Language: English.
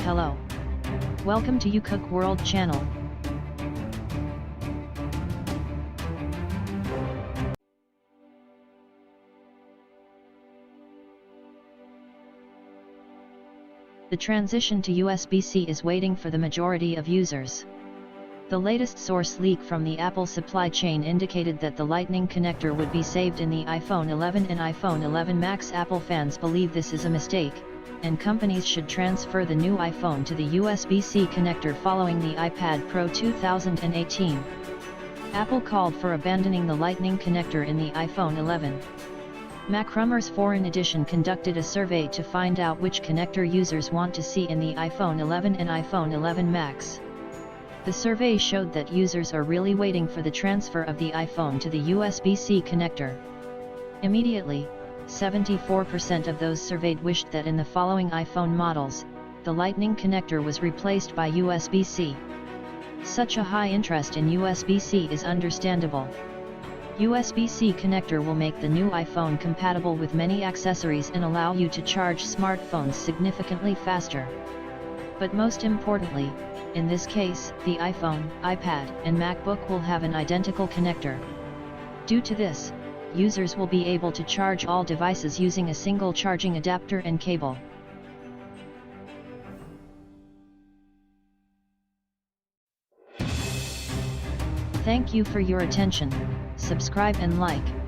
Hello. Welcome to YouCook World channel. The transition to USB-C is waiting for the majority of users. The latest source leak from the Apple supply chain indicated that the Lightning connector would be saved in the iPhone 11 and iPhone 11 Max. Apple fans believe this is a mistake, and companies should transfer the new iPhone to the USB-C connector following the iPad Pro 2018. Apple called for abandoning the Lightning connector in the iPhone 11. MacRumors Foreign Edition conducted a survey to find out which connector users want to see in the iPhone 11 and iPhone 11 Max. The survey showed that users are really waiting for the transfer of the iPhone to the USB-C connector. Immediately, 74% of those surveyed wished that in the following iPhone models, the Lightning connector was replaced by USB-C. Such a high interest in USB-C is understandable. USB-C connector will make the new iPhone compatible with many accessories and allow you to charge smartphones significantly faster. But most importantly, in this case, the iPhone, iPad, and MacBook will have an identical connector. Due to this, users will be able to charge all devices using a single charging adapter and cable. Thank you for your attention. Subscribe and like.